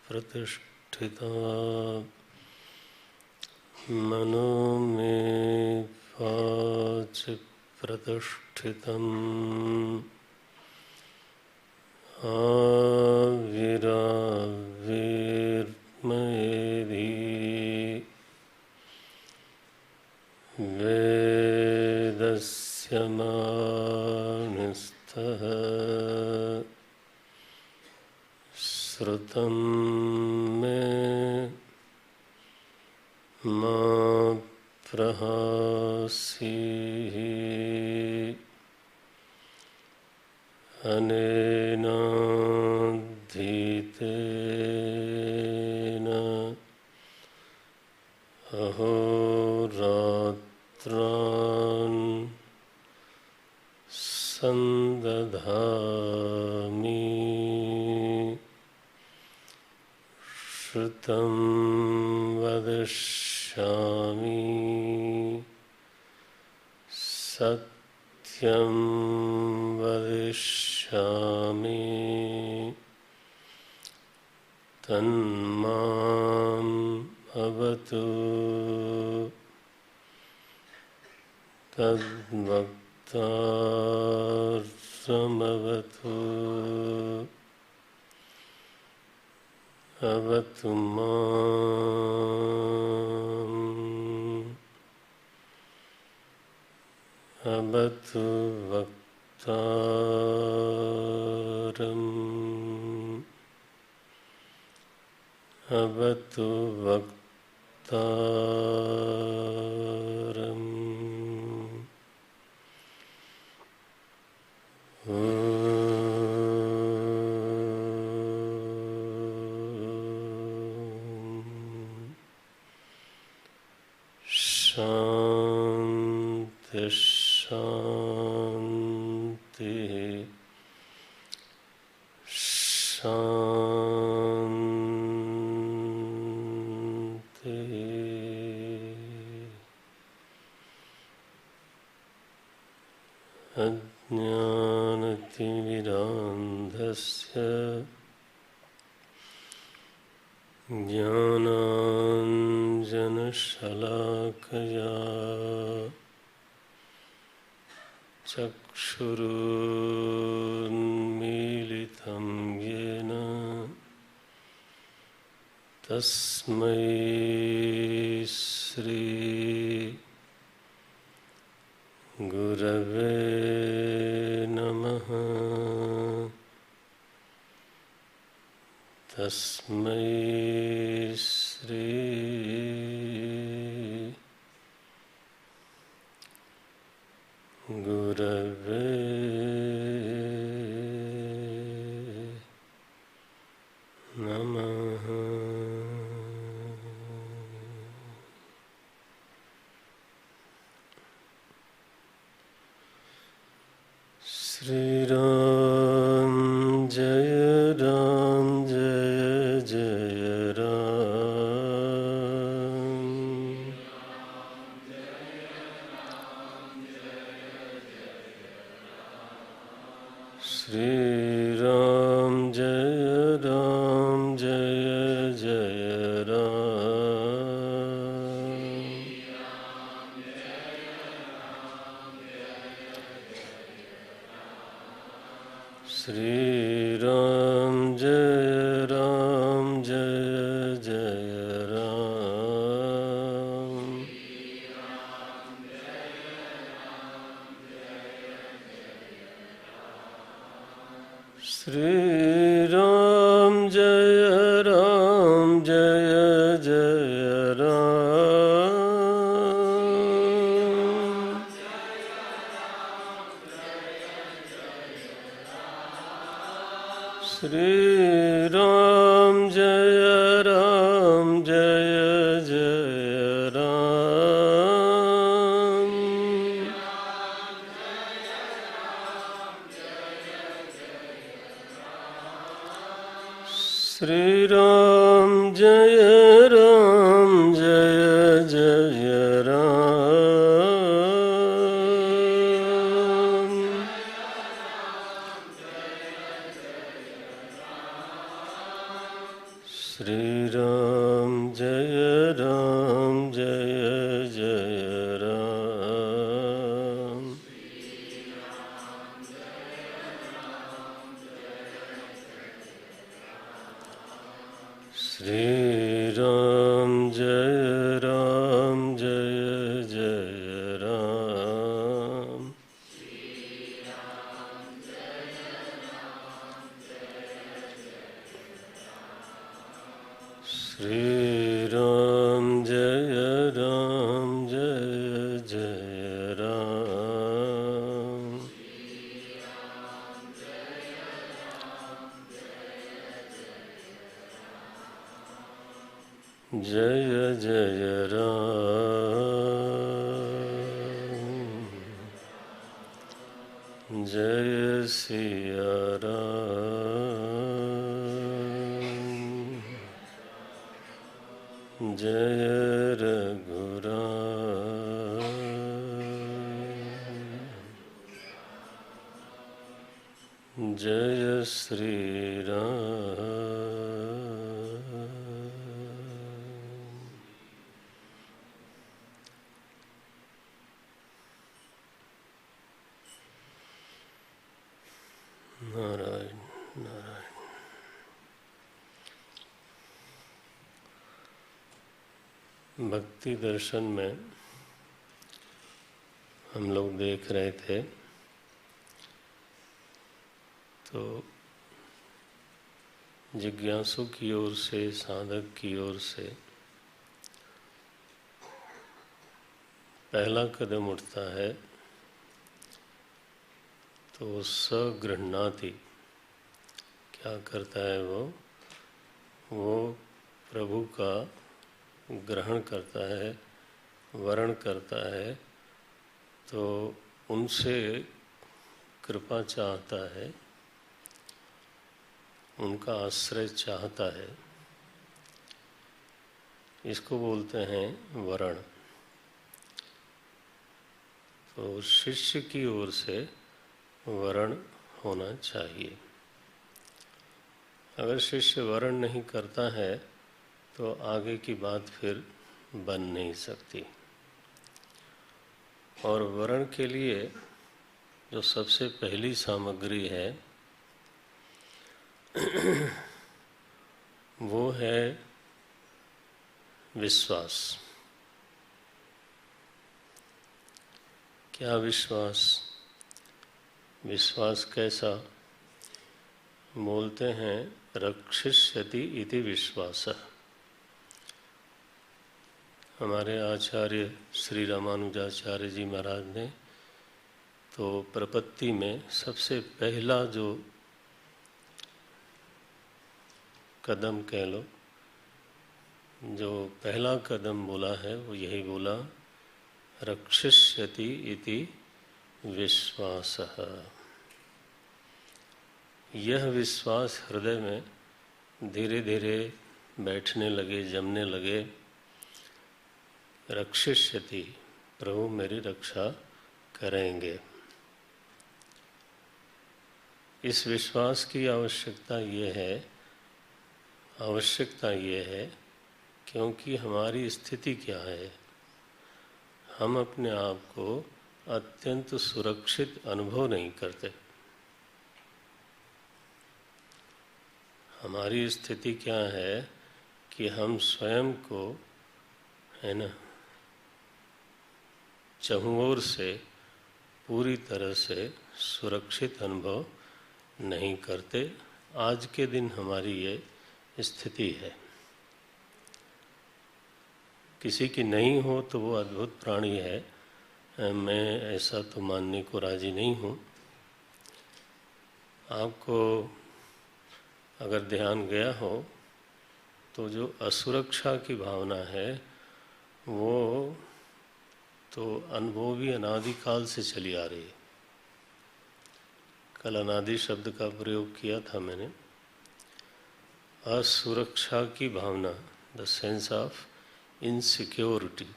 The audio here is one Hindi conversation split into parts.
प्रतिष्ठिता मनो मे वाचि प्रतिष्ठितम् आविराविर्मयेधि वेदस्य मानस्तः श्रुतं मे मा प्रहासीः अनेनाधीतेन अहोरात्रान् संदधामि श्रुतं वदिष्यामि सत्यं वदिष्यामि तन्माम् अवतु तद्वक्तारमवतु अवतु माम् अवतु वक्तारम् अवतु वक्तारम् शांति शांति शांति। अज्ञानतिमिरान्धस्य ज्ञानाञ्जनशलाकया चक्षुरुन्मीलितं येन तस्मै श्री गुरवे नमः। तस्मै श्री गुरवे नमः। श्री राम जय राम जय जय राम। श्री राम जय राम जय जय राम। श्री राम जय राम जय जय राम। श्री राम जय राम जय श्री राम जय जय राम। श्री राम जय जय राम। श्री राम जय जय राम। श्री राम जय जय राम। श्री राम जय जय राम। जय जय राम। जय सिया राम। जय रघुराम। जय श्री राम। नारायण नारायण। भक्ति दर्शन में हम लोग देख रहे थे तो जिज्ञासु की ओर से, साधक की ओर से पहला कदम उठता है तो सगृह्णाति। क्या करता है वो प्रभु का ग्रहण करता है, वरण करता है, तो उनसे कृपा चाहता है, उनका आश्रय चाहता है। इसको बोलते हैं वरण। तो शिष्य की ओर से वरण होना चाहिए। अगर शिष्य वरण नहीं करता है तो आगे की बात फिर बन नहीं सकती। और वरण के लिए जो सबसे पहली सामग्री है वो है विश्वास। क्या विश्वास? विश्वास कैसा? बोलते हैं रक्षिष्यति इति विश्वासः। हमारे आचार्य श्री रामानुजाचार्य जी महाराज ने तो प्रपत्ति में सबसे पहला जो कदम कह लो, जो पहला कदम बोला है वो यही बोला, रक्षिष्यति इति विश्वासः। यह विश्वास हृदय में धीरे धीरे बैठने लगे, जमने लगे। रक्षिष्यति, प्रभु मेरी रक्षा करेंगे। इस विश्वास की आवश्यकता ये है क्योंकि हमारी स्थिति क्या है, हम अपने आप को अत्यंत सुरक्षित अनुभव नहीं करते। हमारी स्थिति क्या है कि हम स्वयं को, है ना, चहुओर से पूरी तरह से सुरक्षित अनुभव नहीं करते। आज के दिन हमारी ये स्थिति है। किसी की नहीं हो तो वो अद्भुत प्राणी है, मैं ऐसा तो मानने को राजी नहीं हूँ। आपको अगर ध्यान गया हो तो जो असुरक्षा की भावना है वो तो अनुभव भी अनादिकाल से चली आ रही है। कल अनादि शब्द का प्रयोग किया था मैंने। असुरक्षा की भावना, द सेंस ऑफ इनसिक्योरिटी,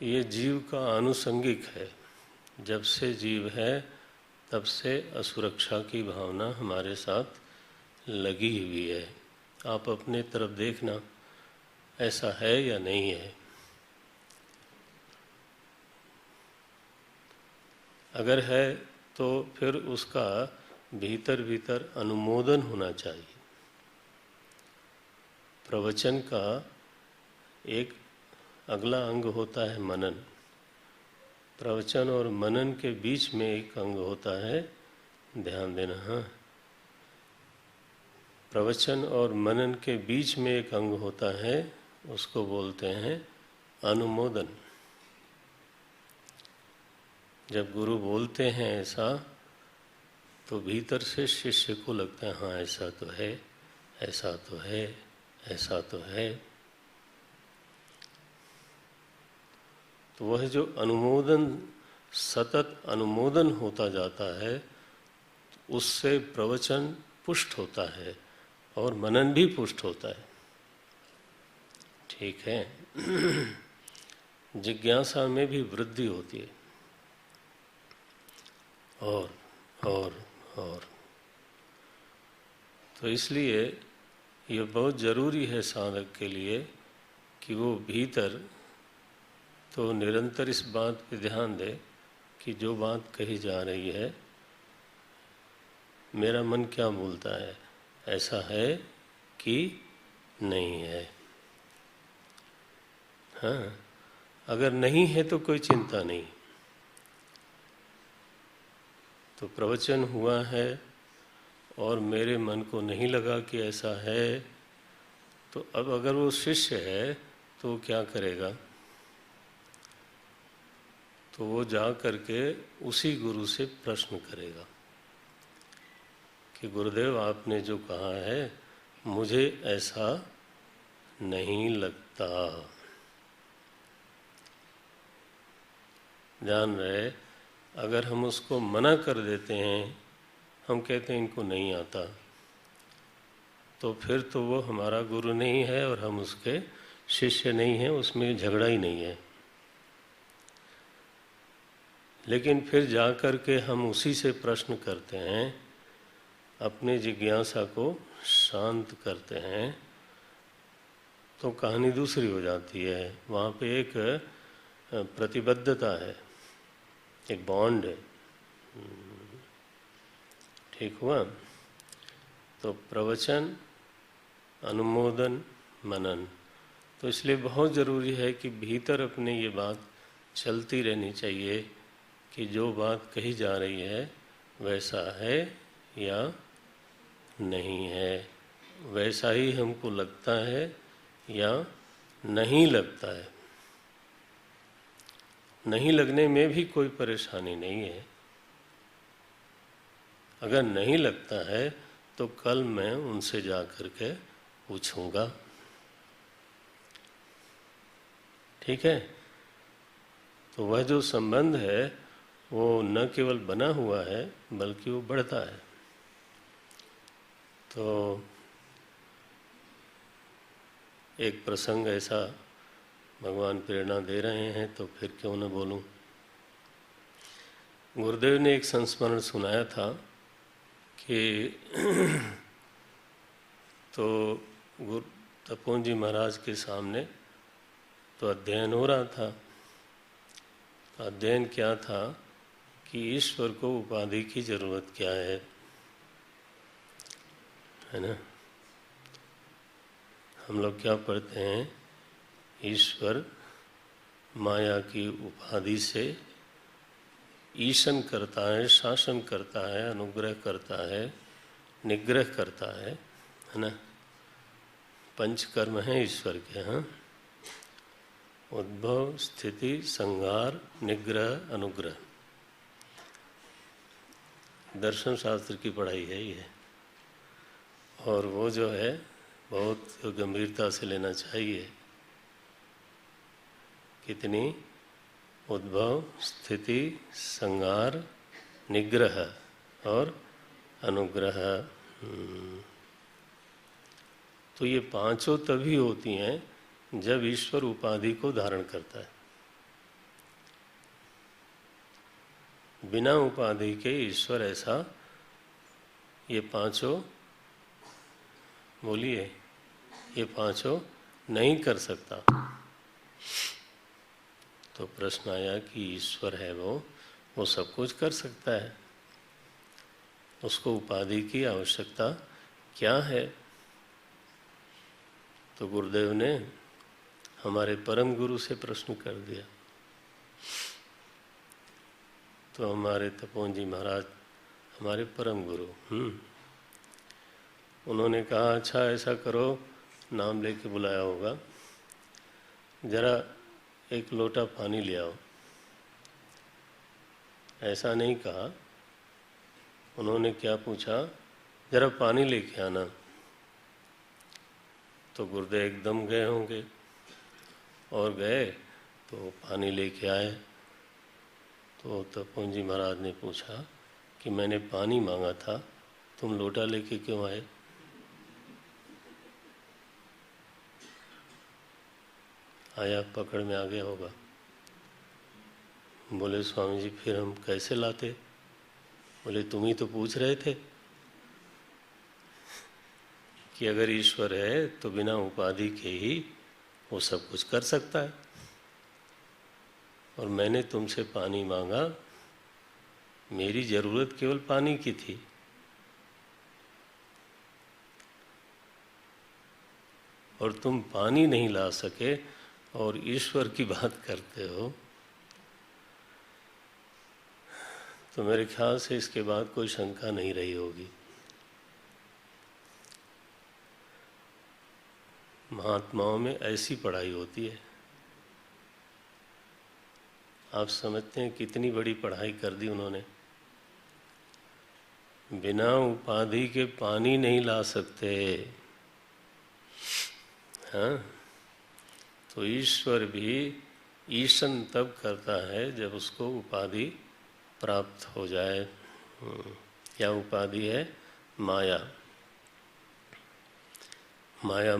ये जीव का आनुषंगिक है। जब से जीव है तब से असुरक्षा की भावना हमारे साथ लगी हुई है। आप अपने तरफ देखना, ऐसा है या नहीं है। अगर है तो फिर उसका भीतर भीतर अनुमोदन होना चाहिए। प्रवचन का एक अगला अंग होता है मनन। प्रवचन और मनन के बीच में एक अंग होता है, ध्यान देना। हाँ, प्रवचन और मनन के बीच में एक अंग होता है, उसको बोलते हैं अनुमोदन। जब गुरु बोलते हैं ऐसा तो भीतर से शिष्य को लगता है हाँ ऐसा तो है, ऐसा तो है, ऐसा तो है। तो वह जो अनुमोदन, सतत अनुमोदन होता जाता है, उससे प्रवचन पुष्ट होता है और मनन भी पुष्ट होता है। ठीक है। जिज्ञासा में भी वृद्धि होती है। और तो इसलिए ये बहुत ज़रूरी है साधक के लिए कि वो भीतर तो निरंतर इस बात पे ध्यान दे कि जो बात कही जा रही है, मेरा मन क्या बोलता है, ऐसा है कि नहीं है। हाँ, अगर नहीं है तो कोई चिंता नहीं। तो प्रवचन हुआ है और मेरे मन को नहीं लगा कि ऐसा है, तो अब अगर वो शिष्य है तो वो क्या करेगा? तो वो जा करके उसी गुरु से प्रश्न करेगा कि गुरुदेव आपने जो कहा है मुझे ऐसा नहीं लगता। ध्यान रहे, अगर हम उसको मना कर देते हैं, हम कहते हैं इनको नहीं आता, तो फिर तो वो हमारा गुरु नहीं है और हम उसके शिष्य नहीं हैं, उसमें झगड़ा ही नहीं है। लेकिन फिर जा कर के हम उसी से प्रश्न करते हैं, अपने जिज्ञासा को शांत करते हैं, तो कहानी दूसरी हो जाती है। वहाँ पे एक प्रतिबद्धता है, एक बॉन्ड है। ठीक हुआ? तो प्रवचन, अनुमोदन, मनन, तो इसलिए बहुत ज़रूरी है कि भीतर अपने ये बात चलती रहनी चाहिए कि जो बात कही जा रही है वैसा है या नहीं है, वैसा ही हमको लगता है या नहीं लगता है। नहीं लगने में भी कोई परेशानी नहीं है। अगर नहीं लगता है तो कल मैं उनसे जा कर के पूछूंगा। ठीक है? तो वह जो संबंध है वो न केवल बना हुआ है बल्कि वो बढ़ता है। तो एक प्रसंग ऐसा भगवान प्रेरणा दे रहे हैं तो फिर क्यों न बोलूं। गुरुदेव ने एक संस्मरण सुनाया था कि तो गुरु तपोवन जी महाराज के सामने तो अध्ययन हो रहा था। अध्ययन क्या था कि ईश्वर को उपाधि की जरूरत क्या है ना? हम लोग क्या पढ़ते हैं? ईश्वर माया की उपाधि से ईशन करता है, शासन करता है, अनुग्रह करता है, निग्रह करता है ना? पंचकर्म हैं ईश्वर के। हाँ, उद्भव, स्थिति, संहार, निग्रह, अनुग्रह। दर्शन शास्त्र की पढ़ाई है ये, और वो जो है बहुत गंभीरता से लेना चाहिए। कितनी उद्भव, स्थिति, संहार, निग्रह और अनुग्रह। तो ये पांचों तभी होती हैं जब ईश्वर उपाधि को धारण करता है। बिना उपाधि के ईश्वर ऐसा ये पांचों, बोलिए, ये पांचों नहीं कर सकता। तो प्रश्न आया कि ईश्वर है वो सब कुछ कर सकता है, उसको उपाधि की आवश्यकता क्या है? तो गुरुदेव ने हमारे परम गुरु से प्रश्न कर दिया। तो हमारे तपोवन जी महाराज हमारे परम गुरु, उन्होंने कहा अच्छा ऐसा करो, नाम लेके बुलाया होगा, जरा एक लोटा पानी ले आओ। ऐसा नहीं कहा, उन्होंने क्या पूछा, जरा पानी लेके आना। तो गुरुदेव एकदम गए होंगे और गए तो पानी लेके आए। तो तपोवन जी महाराज ने पूछा कि मैंने पानी मांगा था, तुम लोटा लेके क्यों आए? आया, पकड़ में आ गया होगा। बोले स्वामी जी फिर हम कैसे लाते? बोले तुम ही तो पूछ रहे थे कि अगर ईश्वर है तो बिना उपाधि के ही वो सब कुछ कर सकता है, और मैंने तुमसे पानी मांगा, मेरी जरूरत केवल पानी की थी। और तुम पानी नहीं ला सके और ईश्वर की बात करते हो, तो मेरे ख्याल से इसके बाद कोई शंका नहीं रही होगी। महात्माओं में ऐसी पढ़ाई होती है। आप समझते हैं कितनी बड़ी पढ़ाई कर दी उन्होंने। बिना उपाधि के पानी नहीं ला सकते, हाँ? तो ईश्वर भी ईशन तब करता है जब उसको उपाधि प्राप्त हो जाए। क्या उपाधि है? माया। माया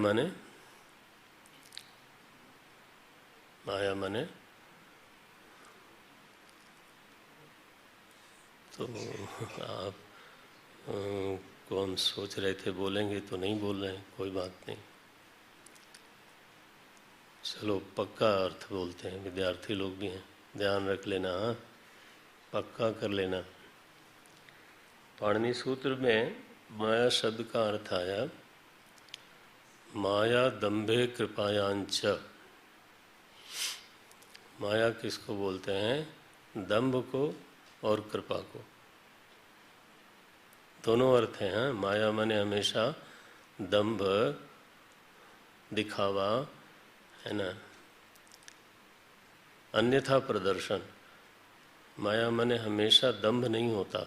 माने तो आप कौन सोच रहे थे बोलेंगे तो नहीं बोल रहे हैं, कोई बात नहीं। चलो पक्का अर्थ बोलते हैं, विद्यार्थी लोग भी हैं, ध्यान रख लेना, हाँ, पक्का कर लेना। पाणिनि सूत्र में माया शब्द का अर्थ आया माया दंभे कृपायांच। माया किसको बोलते हैं? दंभ को और कृपा को, दोनों अर्थ हैं। हाँ, माया माने हमेशा दंभ, दिखावा, है ना, अन्यथा प्रदर्शन। माया माने हमेशा दंभ नहीं होता।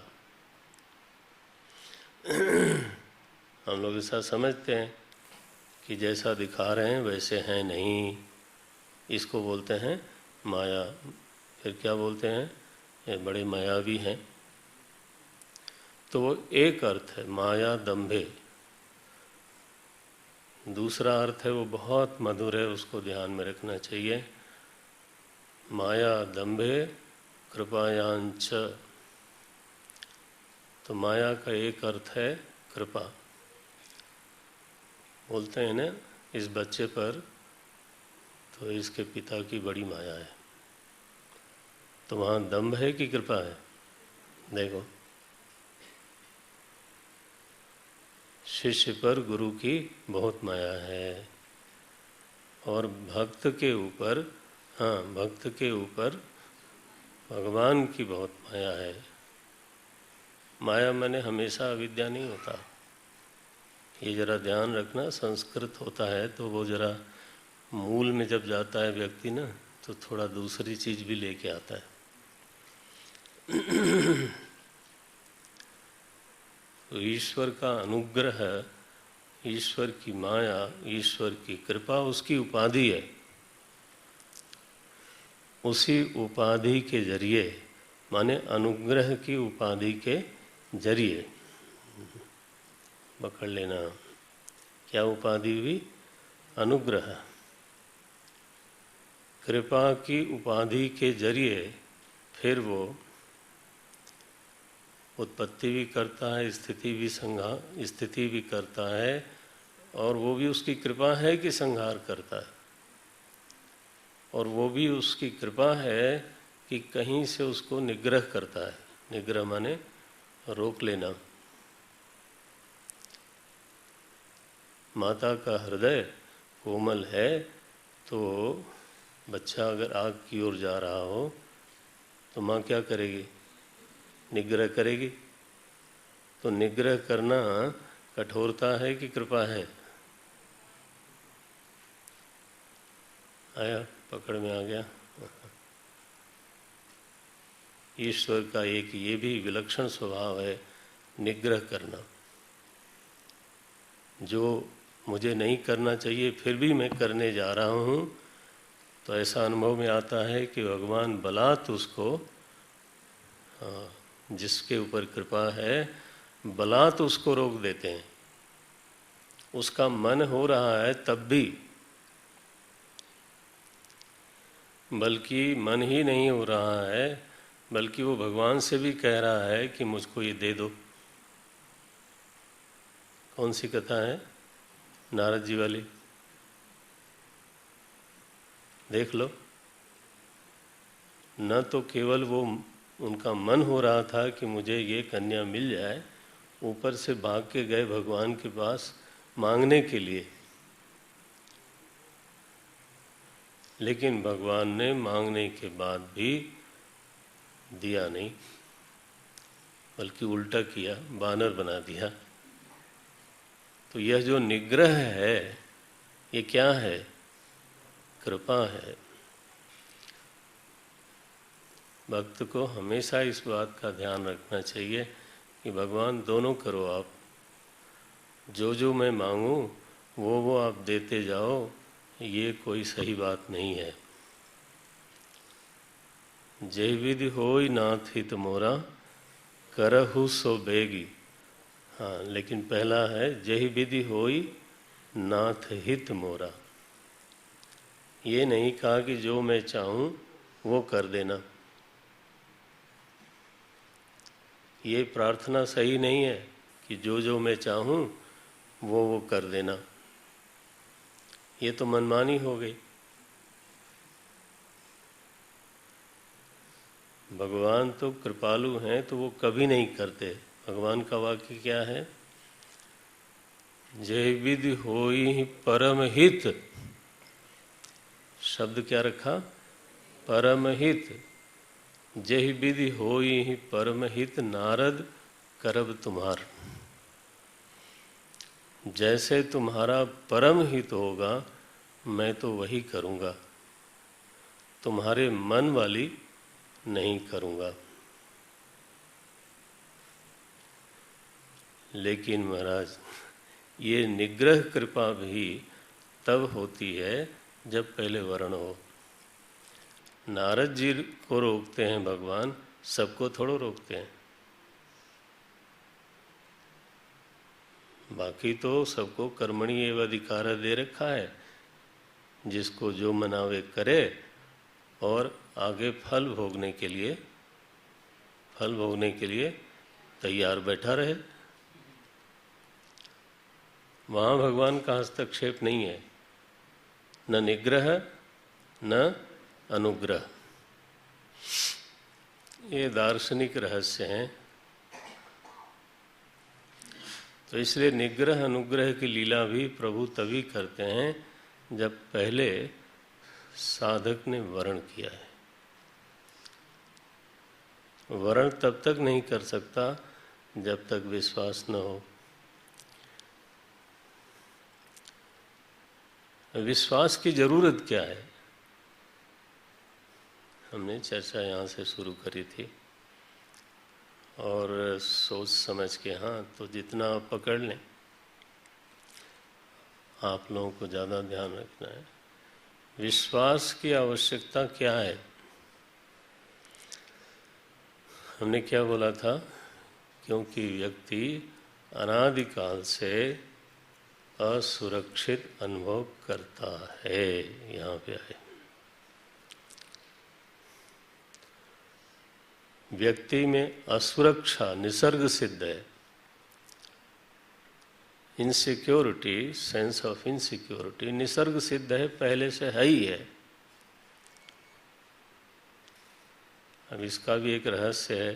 हम लोग ऐसा समझते हैं कि जैसा दिखा रहे हैं वैसे हैं नहीं, इसको बोलते हैं माया। फिर क्या बोलते हैं? ये बड़े मायावी हैं। तो वो एक अर्थ है माया दंभे। दूसरा अर्थ है वो बहुत मधुर है, उसको ध्यान में रखना चाहिए। माया दंभे कृपायांच। तो माया का एक अर्थ है कृपा। बोलते हैं ना इस बच्चे पर तो इसके पिता की बड़ी माया है। तो वहाँ दंभ है कि कृपा है? देखो, शिष्य पर गुरु की बहुत माया है, और भक्त के ऊपर, हाँ, भक्त के ऊपर भगवान की बहुत माया है। माया माने हमेशा अविद्या नहीं होता, ये जरा ध्यान रखना। संस्कृत होता है तो वो जरा मूल में जब जाता है व्यक्ति ना, तो थोड़ा दूसरी चीज भी लेके आता है। तो ईश्वर का अनुग्रह, ईश्वर की माया, ईश्वर की कृपा उसकी उपाधि है। उसी उपाधि के जरिए, माने अनुग्रह की उपाधि के जरिए, पकड़ लेना, क्या उपाधि हुई? अनुग्रह। कृपा की उपाधि के जरिए फिर वो उत्पत्ति भी करता है, स्थिति भी करता है, और वो भी उसकी कृपा है कि संहार करता है, और वो भी उसकी कृपा है कि कहीं से उसको निग्रह करता है। निग्रह माने रोक लेना। माता का हृदय कोमल है, तो बच्चा अगर आग की ओर जा रहा हो तो माँ क्या करेगी? निग्रह करेगी। तो निग्रह करना कठोरता है कि कृपा है? आया, पकड़ में आ गया। ईश्वर का एक ये भी विलक्षण स्वभाव है, निग्रह करना। जो मुझे नहीं करना चाहिए फिर भी मैं करने जा रहा हूँ, तो ऐसा अनुभव में आता है कि भगवान बलात् उसको, जिसके ऊपर कृपा है, बलात् उसको रोक देते हैं। उसका मन हो रहा है तब भी, बल्कि मन ही नहीं हो रहा है, बल्कि वो भगवान से भी कह रहा है कि मुझको ये दे दो। कौन सी कथा है? नारद जी वाली, देख लो। न तो केवल वो उनका मन हो रहा था कि मुझे ये कन्या मिल जाए, ऊपर से भाग के गए भगवान के पास मांगने के लिए। लेकिन भगवान ने मांगने के बाद भी दिया नहीं, बल्कि उल्टा किया, बानर बना दिया। तो यह जो निग्रह है, ये क्या है? कृपा है। भक्त को हमेशा इस बात का ध्यान रखना चाहिए कि भगवान दोनों करो आप, जो जो मैं मांगूं वो आप देते जाओ, ये कोई सही बात नहीं है। जय विधि होई नाथ हित मोरा, करहु सो बेगी। हाँ, लेकिन पहला है जय विधि होई नाथ हित मोरा। ये नहीं कहा कि जो मैं चाहूं वो कर देना। ये प्रार्थना सही नहीं है कि जो जो मैं चाहूं वो कर देना। ये तो मनमानी हो गई। भगवान तो कृपालु हैं, तो वो कभी नहीं करते। भगवान का वाक्य क्या है? जय विधि होई परम हित। शब्द क्या रखा? परम हित। जय विधि होई परम हित, नारद करब तुम्हार। जैसे तुम्हारा परम हित होगा मैं तो वही करूँगा, तुम्हारे मन वाली नहीं करूँगा। लेकिन महाराज, ये निग्रह कृपा भी तब होती है जब पहले वर्ण हो। नारद जी को रोकते हैं भगवान, सबको थोड़ो रोकते हैं। बाकी तो सबको कर्मणि एवं अधिकार दे रखा है, जिसको जो मनावे करे, और आगे फल भोगने के लिए तैयार बैठा रहे। वहाँ भगवान का हस्तक्षेप नहीं है, न निग्रह न अनुग्रह। ये दार्शनिक रहस्य हैं। तो इसलिए निग्रह अनुग्रह की लीला भी प्रभु तभी करते हैं जब पहले साधक ने वर्ण किया है। वर्ण तब तक नहीं कर सकता जब तक विश्वास न हो। विश्वास की जरूरत क्या है? हमने चर्चा यहाँ से शुरू करी थी, और सोच समझ के, हाँ तो जितना आप पकड़ लें, आप लोगों को ज़्यादा ध्यान रखना है। विश्वास की आवश्यकता क्या है? हमने क्या बोला था? क्योंकि व्यक्ति अनादिकाल से असुरक्षित अनुभव करता है। यहाँ पे आए, व्यक्ति में असुरक्षा निसर्ग सिद्ध है। Insecurity, sense of insecurity Nisarga सिद्ध है, पहले से है ही है। अब इसका भी एक रहस्य है।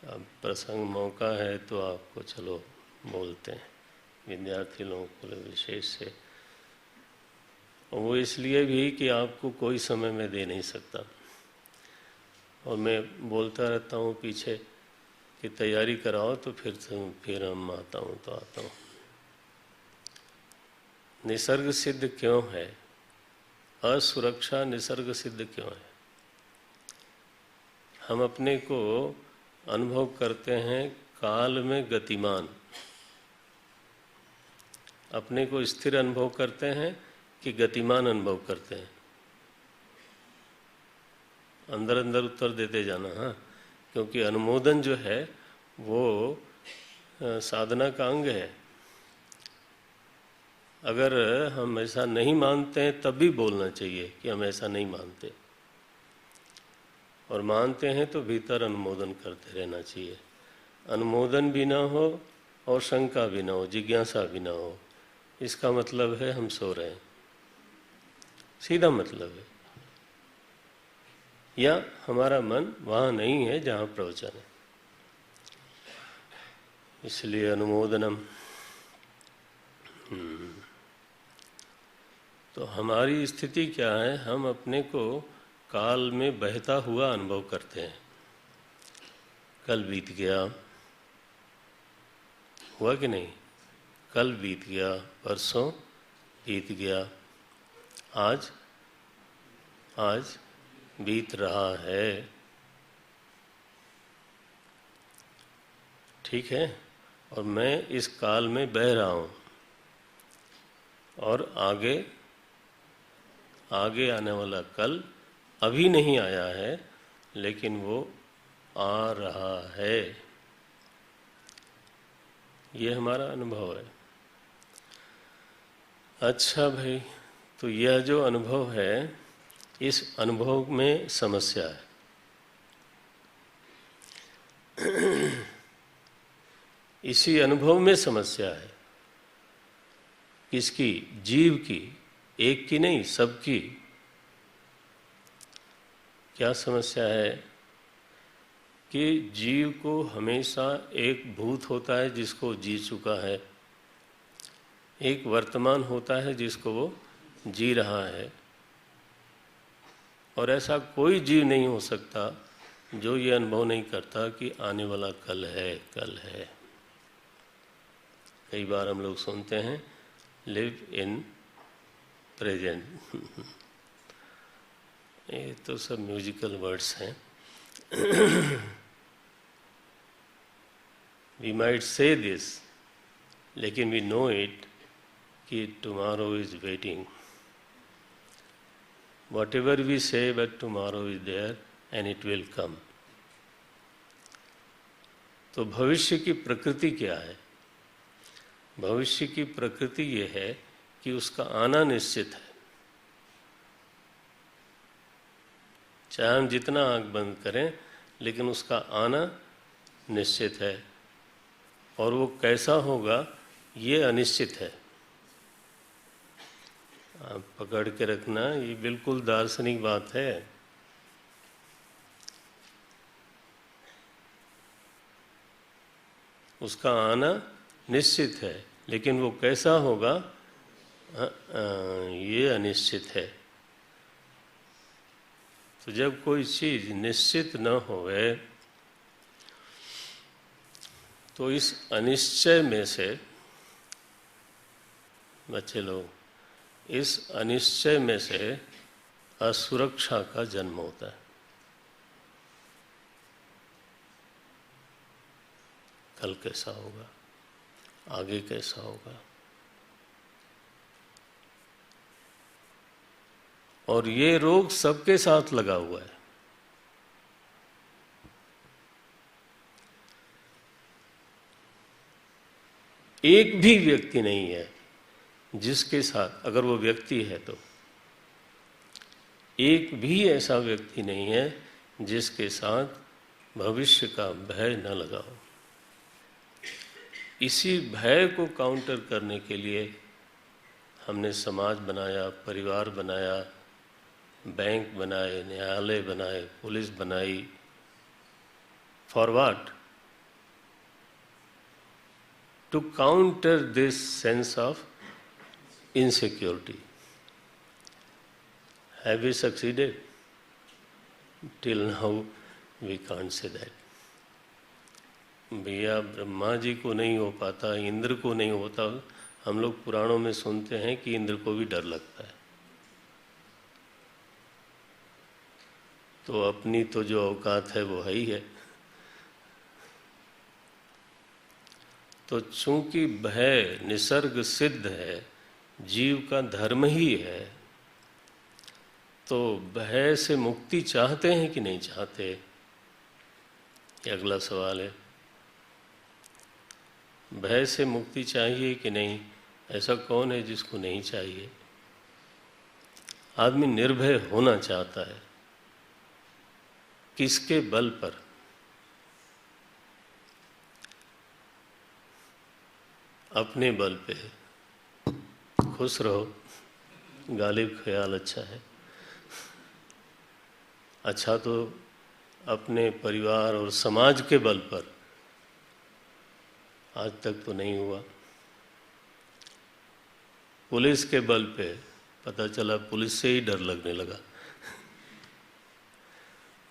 अब प्रसंग मौका है तो आपको चलो बोलते हैं, विद्यार्थी लोगों को विशेष से। वो इसलिए भी कि आपको कोई समय में दे नहीं सकता, और मैं बोलता रहता हूँ पीछे कि तैयारी कराओ तो फिर हम आता हूँ तो आता हूँ। निसर्ग सिद्ध क्यों है? असुरक्षा निसर्ग सिद्ध क्यों है? हम अपने को अनुभव करते हैं काल में गतिमान, अपने को स्थिर अनुभव करते हैं कि गतिमान अनुभव करते हैं? अंदर अंदर उत्तर देते जाना, हाँ, क्योंकि अनुमोदन जो है वो साधना का अंग है। अगर हम ऐसा नहीं मानते हैं तब भी बोलना चाहिए कि हम ऐसा नहीं मानते, और मानते हैं तो भीतर अनुमोदन करते रहना चाहिए। अनुमोदन भी ना हो और शंका भी ना हो, जिज्ञासा भी ना हो, इसका मतलब है हम सो रहे हैं, सीधा मतलब है। या हमारा मन वहाँ नहीं है जहाँ प्रवचन है। इसलिए अनुमोदनम। तो हमारी स्थिति क्या है? हम अपने को काल में बहता हुआ अनुभव करते हैं। कल बीत गया, हुआ कि नहीं? कल बीत गया, परसों बीत गया, आज बीत रहा है। ठीक है? और मैं इस काल में बह रहा हूँ, और आगे आने वाला कल अभी नहीं आया है, लेकिन वो आ रहा है। ये हमारा अनुभव है। अच्छा भाई, तो यह जो अनुभव है, इस अनुभव में समस्या है। इसी अनुभव में समस्या है। किसकी? जीव की, एक की नहीं, सबकी। क्या समस्या है? कि जीव को हमेशा एक भूत होता है जिसको जी चुका है, एक वर्तमान होता है जिसको वो जी रहा है, और ऐसा कोई जीव नहीं हो सकता जो ये अनुभव नहीं करता कि आने वाला कल है, कल है। कई बार हम लोग सुनते हैं लिव इन प्रेजेंट। ये तो सब म्यूजिकल वर्ड्स हैं। वी माइट से दिस, लेकिन वी नो इट कि tomorrow is waiting. Whatever we say, but tomorrow is there and it will come. तो भविष्य की प्रकृति क्या है? भविष्य की प्रकृति ये है कि उसका आना निश्चित है। चाहे हम जितना आंख बंद करें, लेकिन उसका आना निश्चित है, और वो कैसा होगा ये अनिश्चित है। आप पकड़ के रखना, ये बिल्कुल दार्शनिक बात है। उसका आना निश्चित है, लेकिन वो कैसा होगा ये अनिश्चित है। तो जब कोई चीज निश्चित न होवे, तो इस अनिश्चय में से, बच्चे लोग, इस अनिश्चय में से असुरक्षा का जन्म होता है। कल कैसा होगा, आगे कैसा होगा। और ये रोग सबके साथ लगा हुआ है। एक भी व्यक्ति नहीं है जिसके साथ, अगर वो व्यक्ति है तो एक भी ऐसा व्यक्ति नहीं है जिसके साथ भविष्य का भय न लगा हो। इसी भय को काउंटर करने के लिए हमने समाज बनाया, परिवार बनाया, बैंक बनाए, न्यायालय बनाए, पुलिस बनाई। For what? To counter this sense of insecurity. Have we succeeded? Till now we can't say that. भैया ब्रह्मा जी को नहीं हो पाता, इंद्र को नहीं होता। हम लोग पुराणों में सुनते हैं कि इंद्र को भी डर लगता है। तो अपनी तो जो औकात है वो है ही है। तो चूंकि भय निसर्ग सिद्ध है, जीव का धर्म ही है, तो भय से मुक्ति चाहते हैं कि नहीं चाहते, ये अगला सवाल है। भय से मुक्ति चाहिए कि नहीं? ऐसा कौन है जिसको नहीं चाहिए? आदमी निर्भय होना चाहता है। किसके बल पर? अपने बल पे। खुश रहो, गालिब ख्याल अच्छा है। अच्छा तो अपने परिवार और समाज के बल पर आज तक तो नहीं हुआ। पुलिस के बल पे पता चला पुलिस से ही डर लगने लगा।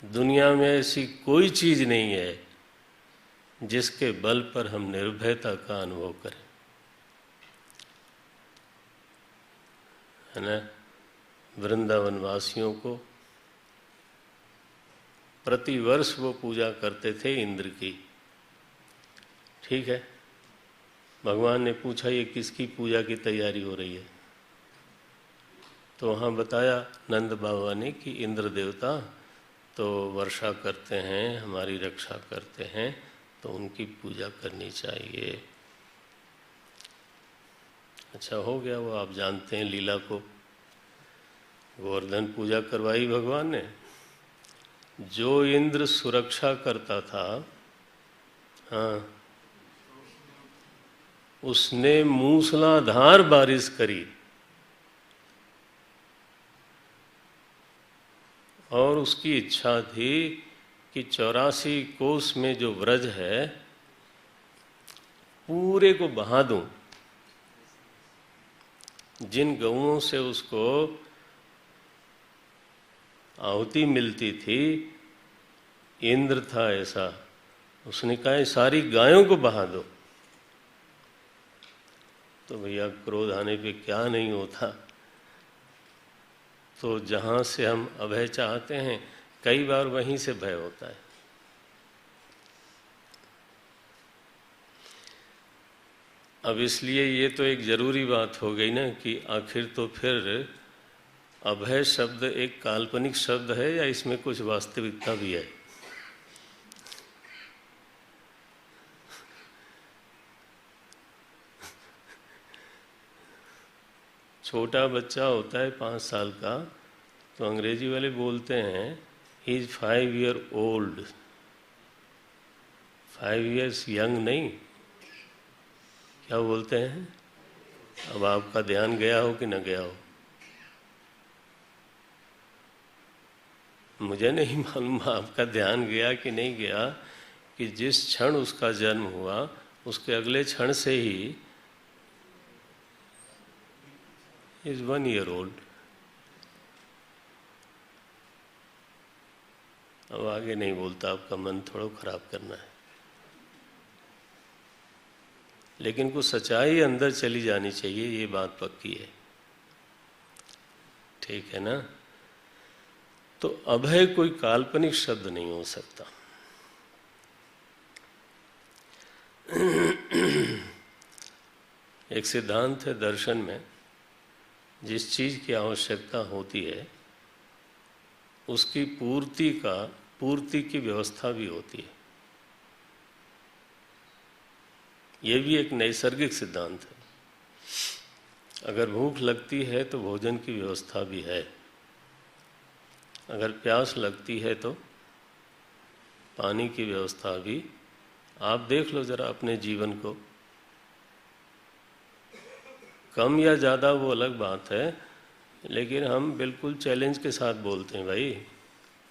दुनिया में ऐसी कोई चीज नहीं है जिसके बल पर हम निर्भयता का अनुभव करें, है ना। वृंदावन वासियों को प्रतिवर्ष वो पूजा करते थे इंद्र की। ठीक है, भगवान ने पूछा ये किसकी पूजा की तैयारी हो रही है? तो वहाँ बताया नंद बाबा ने कि इंद्र देवता तो वर्षा करते हैं, हमारी रक्षा करते हैं, तो उनकी पूजा करनी चाहिए। अच्छा हो गया, वो आप जानते हैं लीला को। गोवर्धन पूजा करवाई भगवान ने। जो इंद्र सुरक्षा करता था, हाँ, उसने मूसलाधार बारिश करी और उसकी इच्छा थी कि 84 कोस में जो व्रज है पूरे को बहा दूं। जिन गऊओं से उसको आहुति मिलती थी, इंद्र था ऐसा, उसने कहा सारी गायों को बहा दो। तो भैया क्रोध आने पे क्या नहीं होता। तो जहाँ से हम अभय चाहते हैं, कई बार वहीं से भय होता है। अब इसलिए ये तो एक जरूरी बात हो गई ना कि आखिर तो फिर अभय शब्द एक काल्पनिक शब्द है या इसमें कुछ वास्तविकता भी है? छोटा बच्चा होता है 5 साल का, तो अंग्रेजी वाले बोलते हैं he is 5 year old. 5 years young नहीं, क्या बोलते हैं? अब आपका ध्यान गया हो कि न गया हो, मुझे नहीं मालूम आपका ध्यान गया कि नहीं गया, कि जिस क्षण उसका जन्म हुआ उसके अगले क्षण से ही इज 1 ईयर ओल्ड। अब आगे नहीं बोलता, आपका मन थोड़ा खराब करना है, लेकिन कुछ सच्चाई अंदर चली जानी चाहिए, ये बात पक्की है। ठीक है ना। तो अभय कोई काल्पनिक शब्द नहीं हो सकता। एक सिद्धांत है दर्शन में, जिस चीज़ की आवश्यकता होती है उसकी पूर्ति की व्यवस्था भी होती है। ये भी एक नैसर्गिक सिद्धांत है। अगर भूख लगती है तो भोजन की व्यवस्था भी है, अगर प्यास लगती है तो पानी की व्यवस्था भी। आप देख लो जरा अपने जीवन को, कम या ज़्यादा वो अलग बात है, लेकिन हम बिल्कुल चैलेंज के साथ बोलते हैं भाई,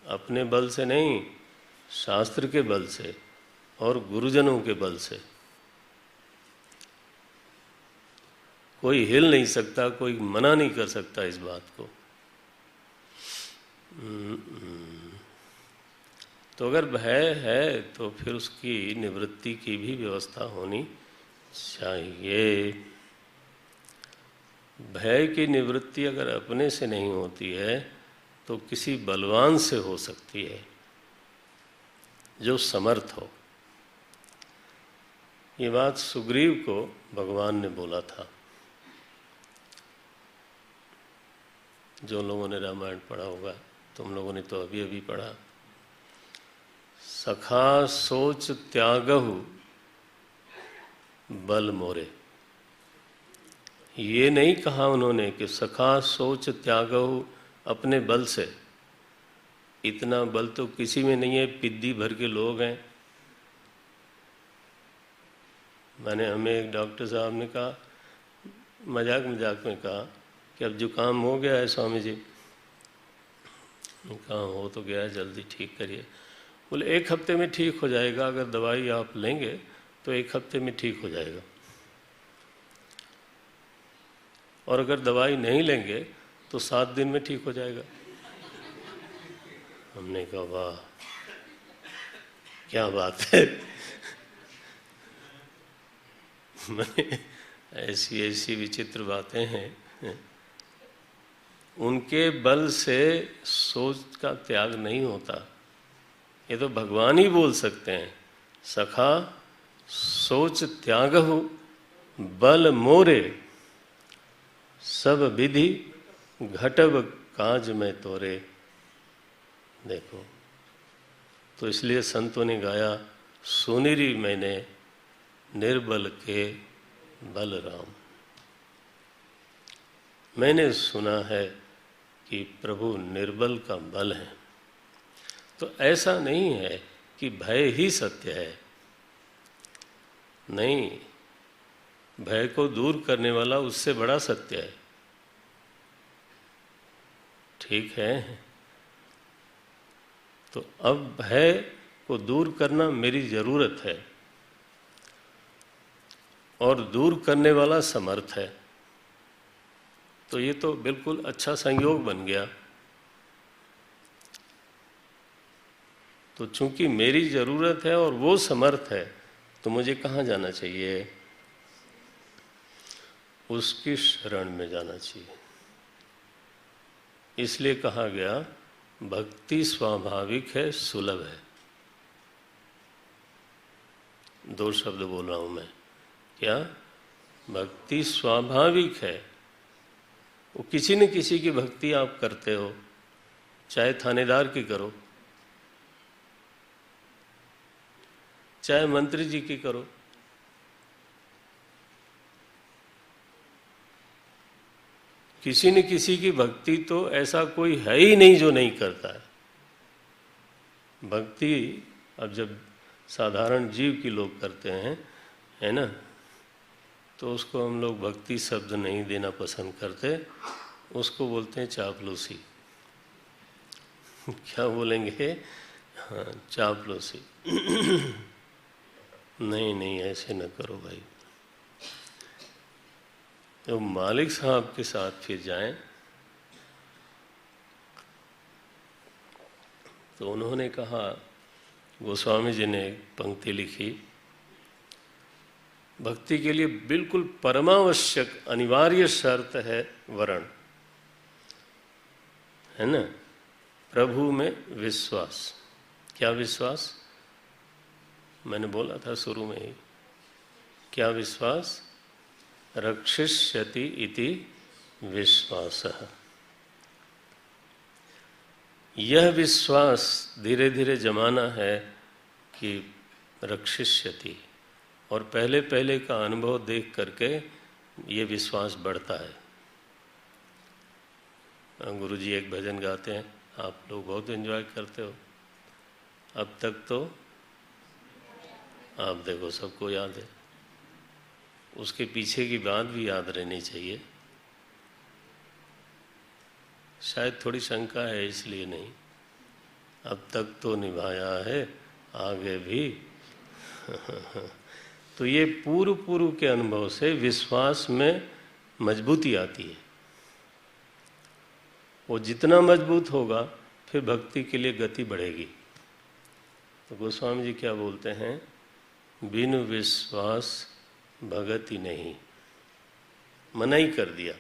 अपने बल से नहीं, शास्त्र के बल से और गुरुजनों के बल से। कोई हिल नहीं सकता, कोई मना नहीं कर सकता इस बात को। तो अगर भय है तो फिर उसकी निवृत्ति की भी व्यवस्था होनी चाहिए। भय की निवृत्ति अगर अपने से नहीं होती है तो किसी बलवान से हो सकती है जो समर्थ हो। ये बात सुग्रीव को भगवान ने बोला था। जो लोगों ने रामायण पढ़ा होगा, तुम लोगों ने तो अभी अभी पढ़ा, सखा सोच त्यागहु बल मोरे। ये नहीं कहा उन्होंने कि सखा सोच त्यागहु अपने बल से। इतना बल तो किसी में नहीं है, पिद्दी भर के लोग हैं। हमें एक डॉक्टर साहब ने कहा, मजाक मजाक में कहा कि अब जुकाम हो गया है स्वामी जी। कहा हो तो गया, जल्दी ठीक करिए। बोले 1 हफ्ते में ठीक हो जाएगा, अगर दवाई आप लेंगे तो 1 हफ्ते में ठीक हो जाएगा, और अगर दवाई नहीं लेंगे तो 7 दिन में ठीक हो जाएगा। हमने कहा वाह क्या बात है। ऐसी ऐसी विचित्र बातें हैं। उनके बल से सोच का त्याग नहीं होता, ये तो भगवान ही बोल सकते हैं। सखा सोच त्यागहु बल मोरे, सब विधि घटब काज में तोरे। देखो, तो इसलिए संतों ने गाया, सुनिरी मैंने निर्बल के बल राम। मैंने सुना है कि प्रभु निर्बल का बल है। तो ऐसा नहीं है कि भय ही सत्य है, नहीं, भय को दूर करने वाला उससे बड़ा सत्य है। ठीक है, तो अब भय को दूर करना मेरी जरूरत है, और दूर करने वाला समर्थ है। तो ये तो बिल्कुल अच्छा संयोग बन गया। तो चूंकि मेरी जरूरत है और वो समर्थ है, तो मुझे कहाँ जाना चाहिए? उसकी शरण में जाना चाहिए। इसलिए कहा गया, भक्ति स्वाभाविक है, सुलभ है। 2 शब्द बोल रहा हूं मैं। क्या? भक्ति स्वाभाविक है। वो किसी न किसी की भक्ति आप करते हो, चाहे थानेदार की करो, चाहे मंत्री जी की करो, किसी न किसी की भक्ति तो ऐसा कोई है ही नहीं जो नहीं करता है। भक्ति अब जब साधारण जीव की लोग करते हैं, है ना, तो उसको हम लोग भक्ति शब्द नहीं देना पसंद करते, उसको बोलते हैं चापलूसी। क्या बोलेंगे? हाँ, चापलूसी। नहीं नहीं, ऐसे न करो भाई। तो मालिक साहब के साथ फिर जाएं, तो उन्होंने कहा, गोस्वामी जी ने एक पंक्ति लिखी, भक्ति के लिए बिल्कुल परमावश्यक अनिवार्य शर्त है वरण, है ना, प्रभु में विश्वास। क्या विश्वास? मैंने बोला था शुरू में ही, क्या विश्वास? रक्षिष्यति इति विश्वासः। यह विश्वास धीरे धीरे जमाना है कि रक्षिष्यति, और पहले पहले का अनुभव देख करके ये विश्वास बढ़ता है। गुरुजी एक भजन गाते हैं, आप लोग बहुत एंजॉय करते हो। अब तक तो आप देखो सबको याद है, उसके पीछे की बात भी याद रहनी चाहिए। शायद थोड़ी शंका है इसलिए नहीं, अब तक तो निभाया है आगे भी। तो ये पूर्व पूर्व के अनुभव से विश्वास में मजबूती आती है। वो जितना मजबूत होगा फिर भक्ति के लिए गति बढ़ेगी। तो गोस्वामी जी क्या बोलते हैं? बिनु विश्वास भगति नहीं, मना ही कर दिया।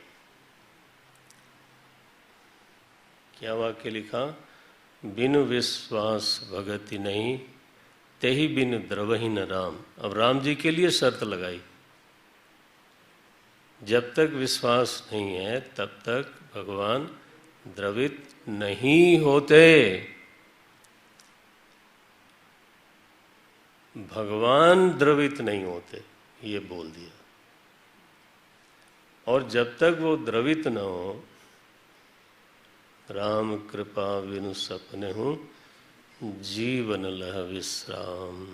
क्या वाक्य लिखा? बिनु विश्वास भगति नहीं, तेहि बिनु द्रवहि न राम। अब राम जी के लिए शर्त लगाई, जब तक विश्वास नहीं है तब तक भगवान द्रवित नहीं होते। भगवान द्रवित नहीं होते, ये बोल दिया। और जब तक वो द्रवित न हो, राम कृपा बिनु सपने हूँ जीवन लह विश्राम।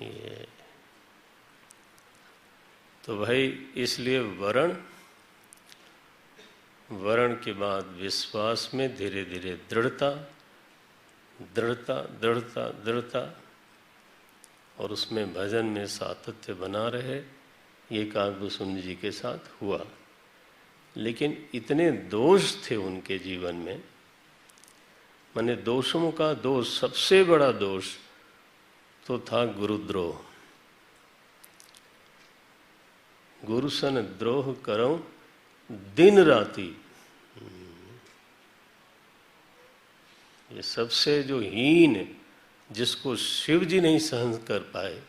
ये तो भाई इसलिए वर्ण के बाद विश्वास में धीरे धीरे दृढ़ता दृढ़ता दृढ़ता दृढ़ता, और उसमें भजन में सातत्य बना रहे। ये काकभूषुंड जी के साथ हुआ, लेकिन इतने दोष थे उनके जीवन में। माने दोषों का दोष, सबसे बड़ा दोष तो था गुरुद्रोह। गुरु सन द्रोह करो दिन राति। ये सबसे जो हीन, जिसको शिव जी नहीं सहन कर पाए।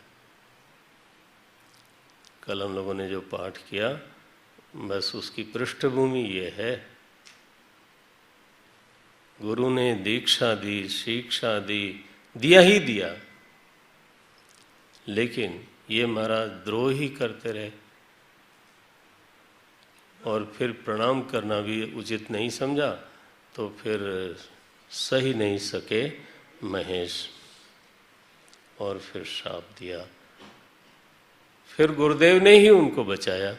कल हम लोगों ने जो पाठ किया, बस उसकी पृष्ठभूमि ये है। गुरु ने दीक्षा दी, शिक्षा दी, दिया ही दिया, लेकिन ये महाराज द्रोह ही करते रहे। और फिर प्रणाम करना भी उचित नहीं समझा, तो फिर सही नहीं सके महेश, और फिर श्राप दिया। फिर गुरुदेव ने ही उनको बचाया।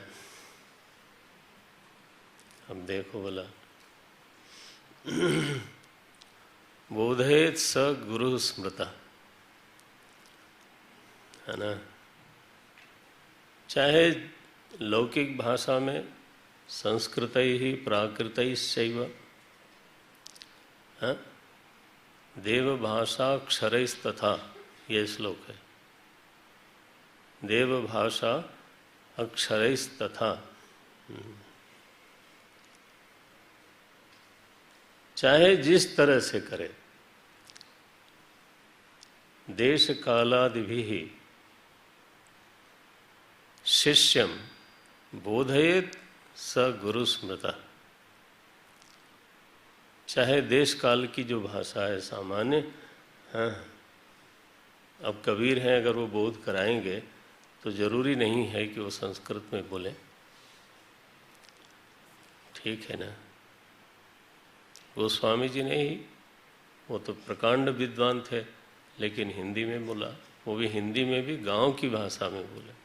अब देखो भला, बोधयेत स गुरु स्मृता, है ना। चाहे लौकिक भाषा में संस्कृत ही प्राकृतैश्चैव, देव भाषा अक्षरैस्तथा, ये श्लोक है। देव भाषा अक्षरैस्तथा। चाहे जिस तरह से करे, देश कालादिभिः शिष्यम बोधयेत स गुरु स्मृता। चाहे देश काल की जो भाषा है सामान्य, हाँ, अब कबीर हैं, अगर वो बोध कराएंगे तो जरूरी नहीं है कि वो संस्कृत में बोले, ठीक है ना। गोस्वामी जी ने ही, वो तो प्रकांड विद्वान थे, लेकिन हिंदी में बोला, वो भी हिंदी में भी गांव की भाषा में बोले।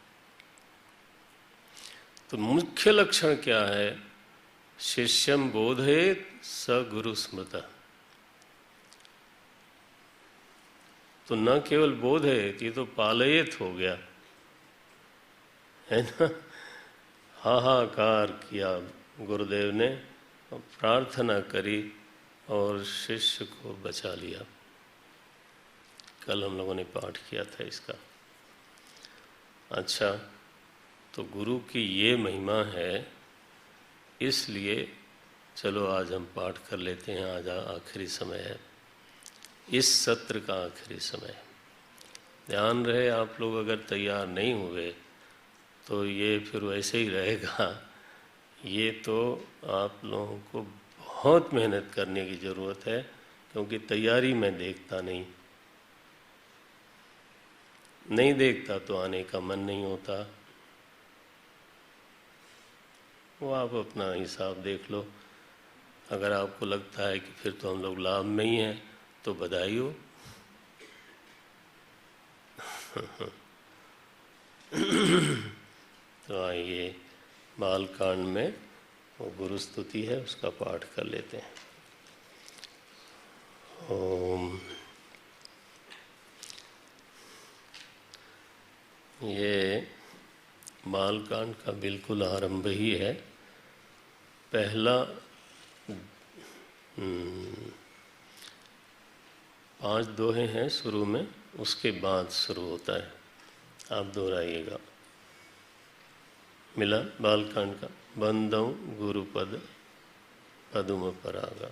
तो मुख्य लक्षण क्या है? शिष्यम बोधयेत स गुरु स्मृता। तो न केवल बोधयेत, ये तो पालयेत हो गया, है ना। हाहाकार किया गुरुदेव ने, प्रार्थना करी और शिष्य को बचा लिया। कल हम लोगों ने पाठ किया था इसका। अच्छा, तो गुरु की ये महिमा है, इसलिए चलो आज हम पाठ कर लेते हैं। आज आखिरी समय है, इस सत्र का आखिरी समय। ध्यान रहे, आप लोग अगर तैयार नहीं हुए तो ये फिर वैसे ही रहेगा। ये तो आप लोगों को बहुत मेहनत करने की ज़रूरत है, क्योंकि तैयारी मैं देखता नहीं देखता तो आने का मन नहीं होता। वो आप अपना हिसाब देख लो। अगर आपको लगता है कि फिर तो हम लोग लाभ में ही हैं तो बधाई हो। तो आइए बालकांड में वो गुरु स्तुति है, उसका पाठ कर लेते हैं। ओम। ये बालकांड का बिल्कुल आरंभ ही है। पहला 5 दोहे हैं शुरू में, उसके बाद शुरू होता है। आप दोहराइएगा। मिला बालकांड का। बंदौ गुरुपद पदुम परागा।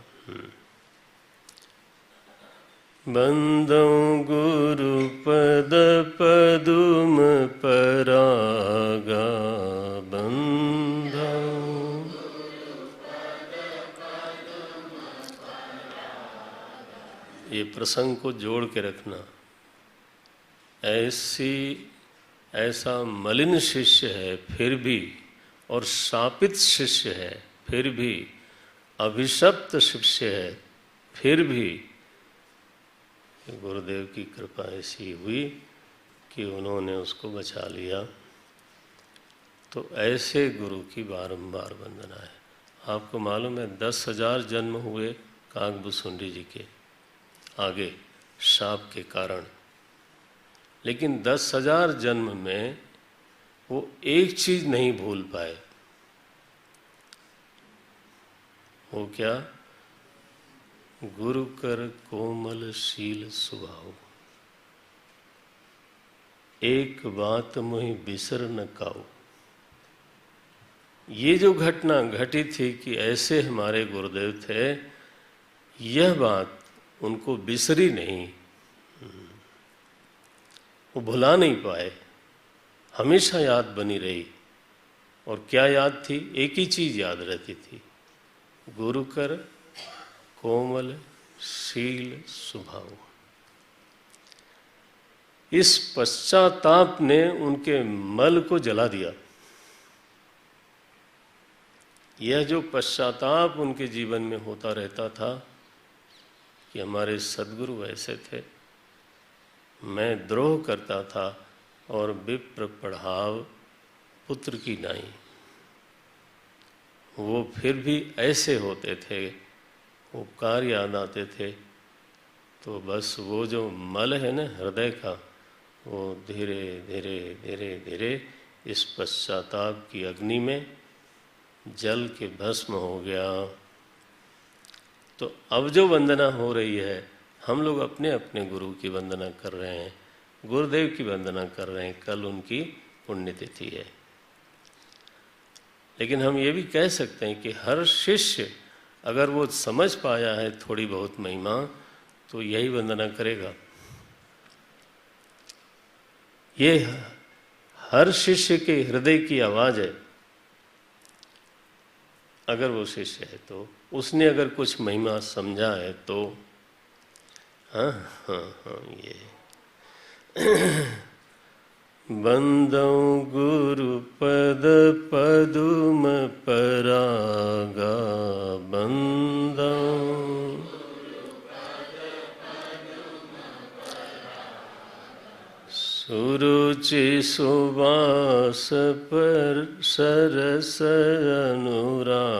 बंदौ गुरुपद पदुम परागा। बंदौ ये प्रसंग को जोड़ के रखना। ऐसा मलिन शिष्य है फिर भी, और शापित शिष्य है फिर भी, अभिशप्त शिष्य है फिर भी, गुरुदेव की कृपा ऐसी हुई कि उन्होंने उसको बचा लिया। तो ऐसे गुरु की बारंबार वंदना है। आपको मालूम है 10,000 जन्म हुए काकभूसुंडी जी के आगे शाप के कारण, लेकिन 10,000 जन्म में वो एक चीज नहीं भूल पाए। वो क्या? गुरु कर कोमल शील सुभाव, एक बात मुहि बिसर न काऊ। ये जो घटना घटी थी कि ऐसे हमारे गुरुदेव थे, यह बात उनको बिसरी नहीं, वो भुला नहीं पाए, हमेशा याद बनी रही। और क्या याद थी? एक ही चीज याद रहती थी, गुरु कर कोमल शील स्वभाव। इस पश्चाताप ने उनके मल को जला दिया। यह जो पश्चाताप उनके जीवन में होता रहता था कि हमारे सद्गुरु ऐसे थे, मैं द्रोह करता था और विप्र पढ़ाव पुत्र की नाई। वो फिर भी ऐसे होते थे, उपकार याद आते थे। तो बस वो जो मल है ना हृदय का, वो धीरे धीरे धीरे धीरे इस पश्चाताप की अग्नि में जल के भस्म हो गया। तो अब जो वंदना हो रही है, हम लोग अपने अपने गुरु की वंदना कर रहे हैं, गुरुदेव की वंदना कर रहे हैं। कल उनकी पुण्यतिथि है। लेकिन हम ये भी कह सकते हैं कि हर शिष्य अगर वो समझ पाया है थोड़ी बहुत महिमा, तो यही वंदना करेगा। ये हर शिष्य के हृदय की आवाज़ है। अगर वो शिष्य है तो उसने अगर कुछ महिमा समझा है तो हाँ हाँ हाँ ये बंदौ गुरु पद पदुम परागा। बंदौ सुरुचि सुवास पर सरस अनुरागा।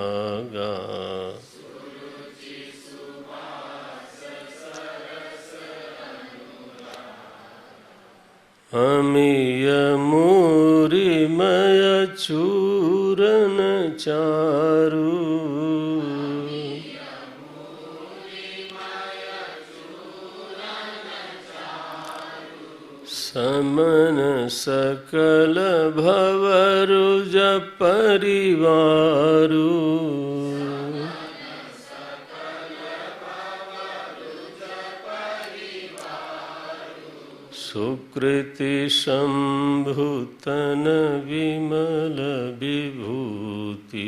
अमीय मूरिमय चूरन चारु। समन सकल भवरुज परिवारु। सुकृति शंभुतन विमल विभूति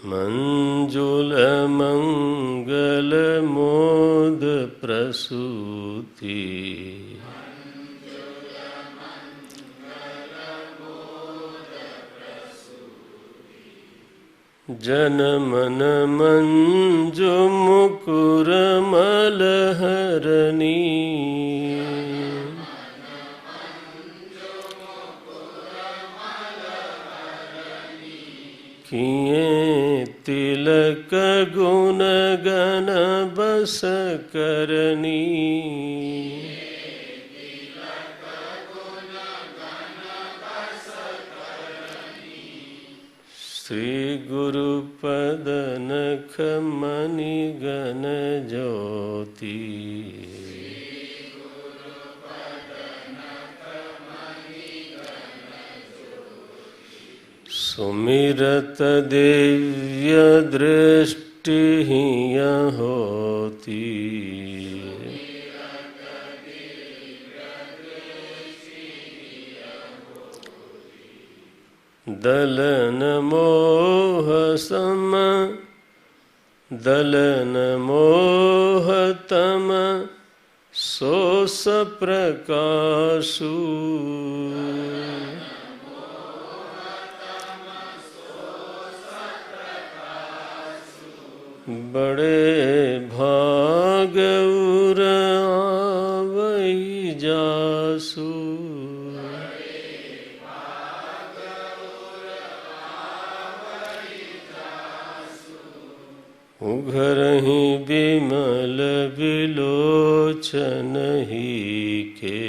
मंजुल मंगल मोद प्रसूति जन मन मंजु मुकुर मलहरणी किए तिलक गुण गण बस करनी श्री गुरु पद नख मणि गण ज्योति सुमिरत दिव्य दृष्टि होती दलन मोह सम दलन मोह तम सोस प्रकाशु बड़े भाग उर आवई जासु उघरहि बिमल विलोचन ही के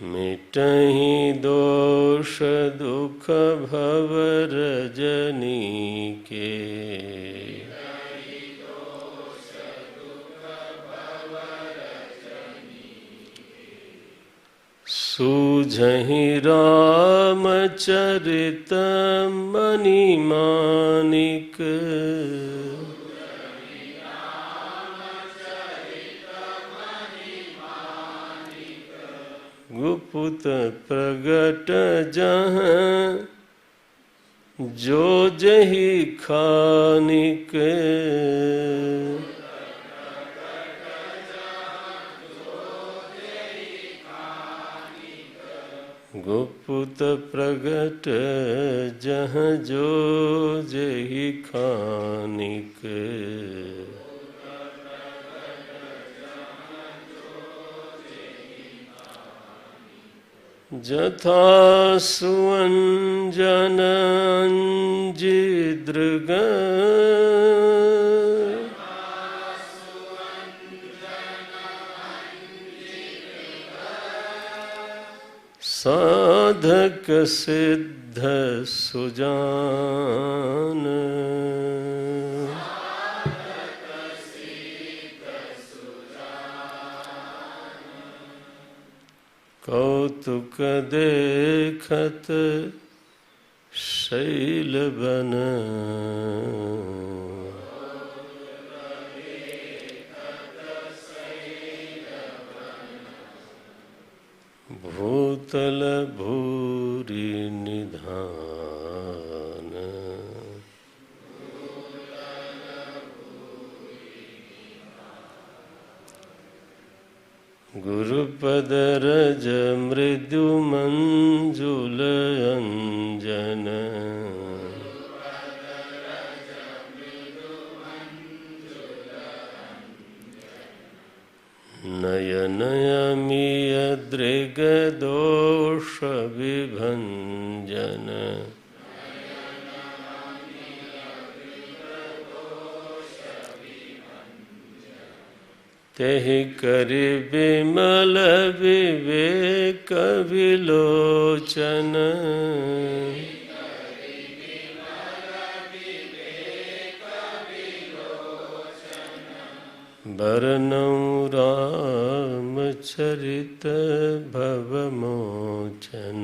मिटहि दोष दुख भव रजनी के सूझहि रामचरित मणि मानिक गुप्त प्रगट जहाँ जो जही खानिक गुप्त प्रगट जहाँ जो जही खानिक जथा सुअंजन अंजिद्रग साधक सिद्ध सुजान कौतुक देखत शैलवन भूतल भूरि निधान गुरुपद रज मृदु मंजुल अंजन नयन अमीय दृग दोष विभंजन तेहि करि विमल विवेक विलोचन बरनउँ रामचरित भवमोचन।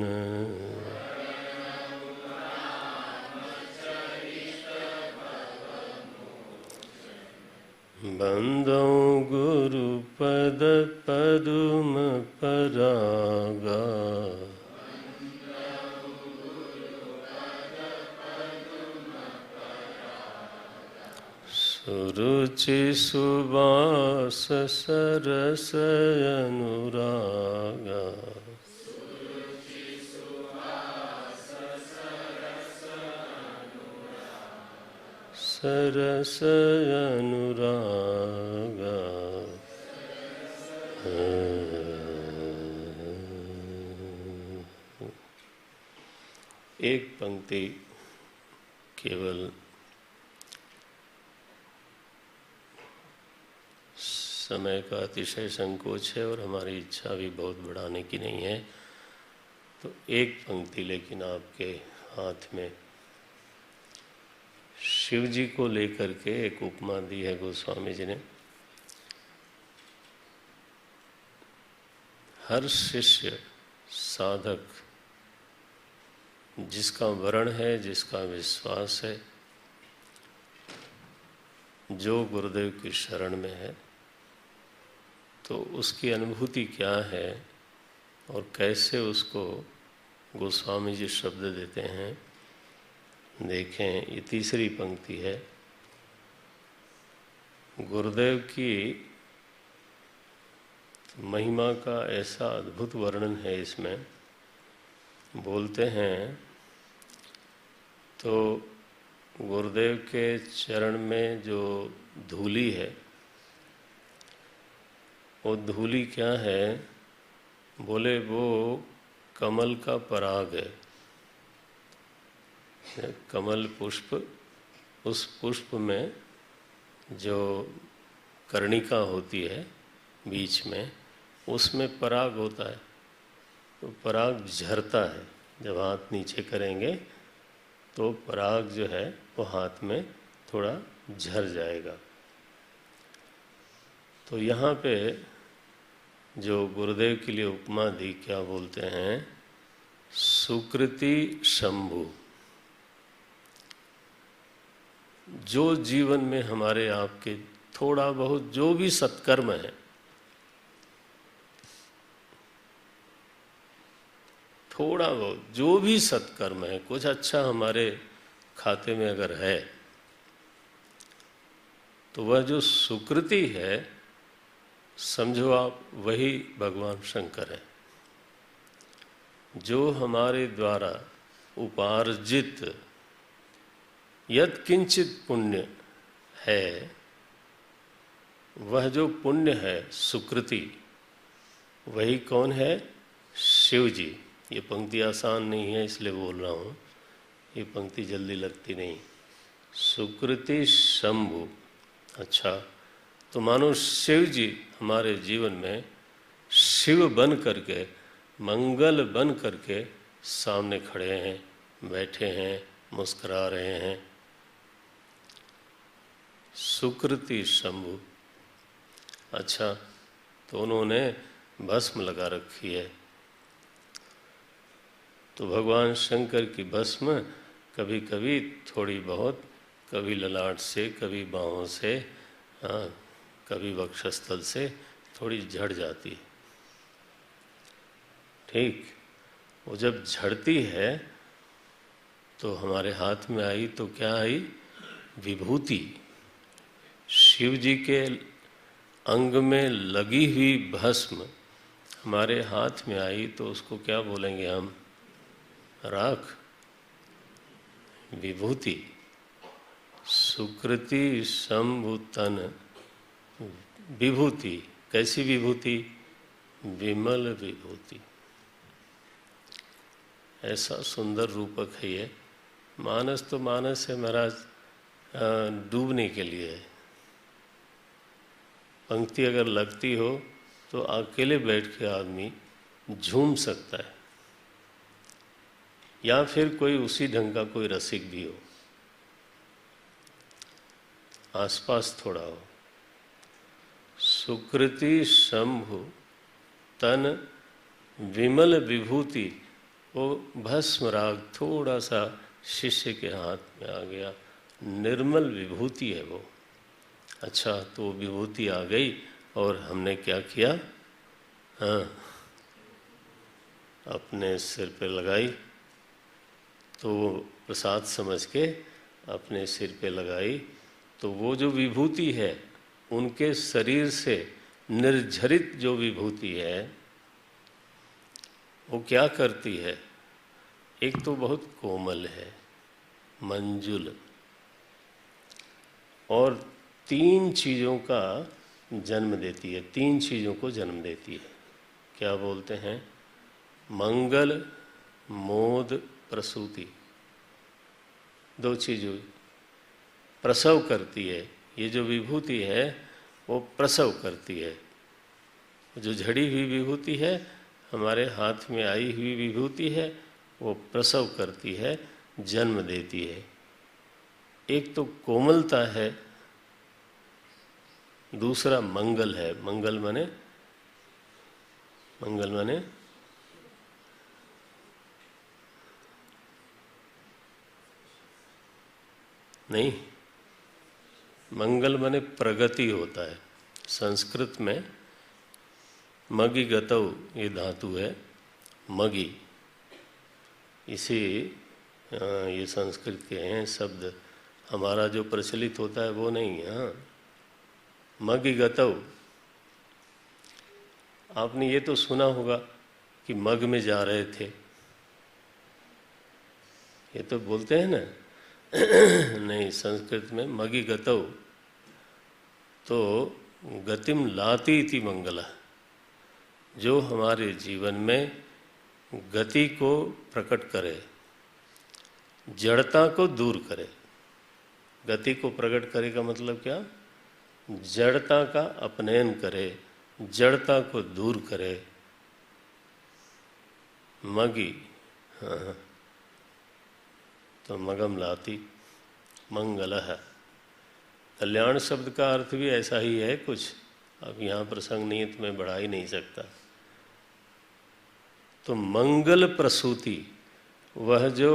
बंदौं गुरुपद पदुम परागा। सुरुचि सुवास सरस अनुरागा। सरस अनुरागा। एक पंक्ति केवल समय का अतिशय संकोच है और हमारी इच्छा भी बहुत बढ़ाने की नहीं है, तो एक पंक्ति लेकिन आपके हाथ में शिव जी को लेकर के एक उपमा दी है गोस्वामी जी ने। हर शिष्य साधक जिसका वर्ण है, जिसका विश्वास है, जो गुरुदेव की शरण में है, तो उसकी अनुभूति क्या है और कैसे उसको गोस्वामी जी शब्द देते हैं। देखें, ये तीसरी पंक्ति है। गुरुदेव की महिमा का ऐसा अद्भुत वर्णन है इसमें। बोलते हैं तो गुरुदेव के चरण में जो धूली है, वो धूली क्या है? बोले वो कमल का पराग है। कमल पुष्प, उस पुष्प में जो कर्णिका होती है बीच में, उसमें पराग होता है। तो पराग झरता है। जब हाथ नीचे करेंगे तो पराग जो है वो हाथ में थोड़ा झर जाएगा। तो यहाँ पे जो गुरुदेव के लिए उपमा दी, क्या बोलते हैं? सुकृति शंभु। जो जीवन में हमारे आपके थोड़ा बहुत जो भी सत्कर्म है, थोड़ा बहुत जो भी सत्कर्म है, कुछ अच्छा हमारे खाते में अगर है, तो वह जो सुकृति है, समझो आप वही भगवान शंकर है। जो हमारे द्वारा उपार्जित यत्किंचित पुण्य है, वह जो पुण्य है सुकृति, वही कौन है? शिव जी। ये पंक्ति आसान नहीं है इसलिए बोल रहा हूँ, ये पंक्ति जल्दी लगती नहीं। सुकृति शंभु। अच्छा, तो मानो शिव जी हमारे जीवन में शिव बन करके, मंगल बन करके सामने खड़े हैं, बैठे हैं, मुस्कुरा रहे हैं। सुकृति शंभु। अच्छा, तो उन्होंने भस्म लगा रखी है। तो भगवान शंकर की भस्म कभी कभी थोड़ी बहुत, कभी ललाट से, कभी बाहों से, हाँ, कभी वक्षस्थल से थोड़ी झड़ जाती है। ठीक, वो जब झड़ती है तो हमारे हाथ में आई तो क्या आई? विभूति। शिव जी के अंग में लगी हुई भस्म हमारे हाथ में आई तो उसको क्या बोलेंगे हम? राख, विभूति। सुकृति शंभु तन विभूति। कैसी विभूति? विमल विभूति। ऐसा सुंदर रूपक है ये। मानस तो मानस है महाराज, डूबने के लिए है। पंक्ति अगर लगती हो तो अकेले बैठ के आदमी झूम सकता है, या फिर कोई उसी ढंग का कोई रसिक भी हो, आसपास थोड़ा हो। सुकृति शंभु तन विमल विभूति। वो भस्म राग थोड़ा सा शिष्य के हाथ में आ गया, निर्मल विभूति है वो। अच्छा, तो विभूति आ गई और हमने क्या किया? हाँ, अपने सिर पे लगाई। तो वो प्रसाद समझ के अपने सिर पे लगाई, तो वो जो विभूति है उनके शरीर से निर्झरित जो विभूति है वो क्या करती है? एक तो बहुत कोमल है, मंजुल, और 3 चीज़ों का जन्म देती है, 3 चीज़ों को जन्म देती है। क्या बोलते हैं? मंगल, मोद, प्रसूति। 2 चीज़ों प्रसव करती है। ये जो विभूति है वो प्रसव करती है। जो झड़ी हुई विभूति है, हमारे हाथ में आई हुई विभूति है, वो प्रसव करती है, जन्म देती है। एक तो कोमलता है, दूसरा मंगल है। मंगल माने नहीं, मंगल माने प्रगति होता है। संस्कृत में मगी गतौ ये धातु है, मगी। इसे ये संस्कृत के हैं शब्द, हमारा जो प्रचलित होता है वो नहीं है। हाँ, मगी गतौ। आपने ये तो सुना होगा कि मग में जा रहे थे, ये तो बोलते हैं ना। नहीं, संस्कृत में मगी गतौ तो गतिम लाती इति मंगला, जो हमारे जीवन में गति को प्रकट करे, जड़ता को दूर करे। गति को प्रकट करे का मतलब क्या? जड़ता का अपनयन करे, जड़ता को दूर करे। मगी, हाँ, तो मगम लाती मंगलः। कल्याण शब्द का अर्थ भी ऐसा ही है कुछ। अब यहाँ प्रसंग नियत में बढ़ा ही नहीं सकता। तो मंगल प्रसूति, वह जो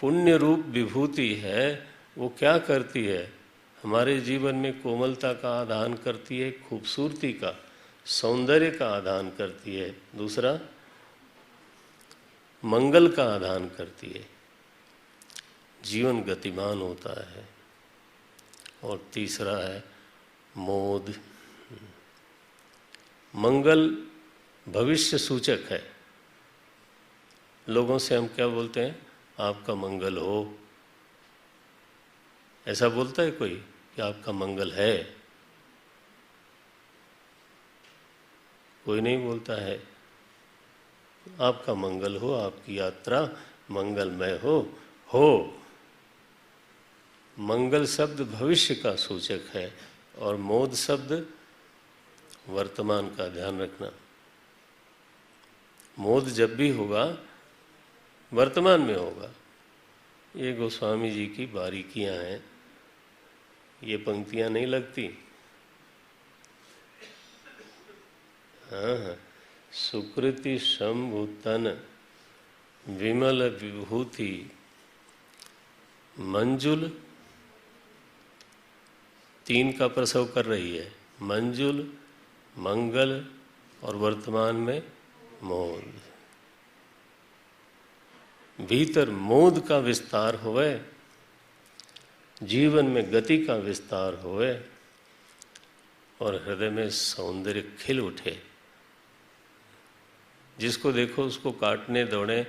पुण्य रूप विभूति है वो क्या करती है? हमारे जीवन में कोमलता का आधान करती है, खूबसूरती का, सौंदर्य का आधान करती है। दूसरा मंगल का आधान करती है, जीवन गतिमान होता है। और तीसरा है मोद। मंगल भविष्य सूचक है। लोगों से हम क्या बोलते हैं? आपका मंगल हो। ऐसा बोलता है कोई कि आपका मंगल है? कोई नहीं बोलता है। आपका मंगल हो, आपकी यात्रा मंगलमय हो। मंगल शब्द भविष्य का सूचक है और मोद शब्द वर्तमान का। ध्यान रखना, मोद जब भी होगा वर्तमान में होगा। ये गोस्वामी जी की बारीकियां हैं, ये पंक्तियां नहीं लगती। हाँ, सुकृति शंभु तन विमल विभूति मंजुल, 3 का प्रसव कर रही है। मंजुल, मंगल और वर्तमान में मोद। भीतर मोद का विस्तार होवे, जीवन में गति का विस्तार होवे और हृदय में सौंदर्य खिल उठे। जिसको देखो उसको काटने दौड़े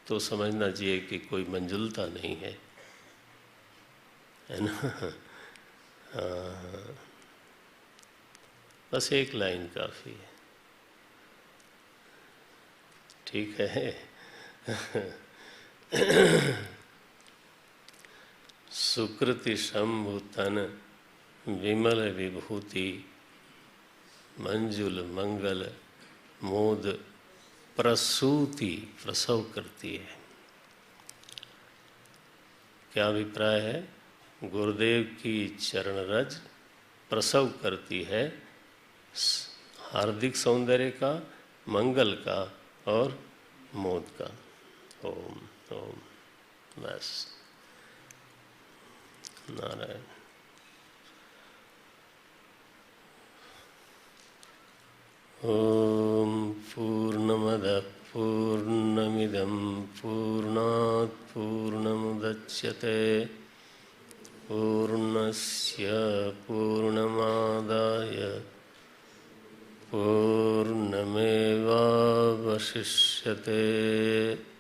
तो समझना चाहिए कि कोई मंजुलता नहीं है ना। बस एक लाइन काफी है, ठीक है। सुकृति शंभु तन विमल विभूति मंजुल मंगल मोद प्रसूति, प्रसव करती है। क्या अभिप्राय है? गुरुदेव की चरण रज प्रसव करती है, हार्दिक सौंदर्य का, मंगल का और मोद का। ओम ओम। बस नारायण। ओम पूर्णमदः पूर्णमिदं पूर्णात् पूर्णमुदच्यते पूर्णस्य पूर्णमादाय पूर्णमेवावशिष्यते।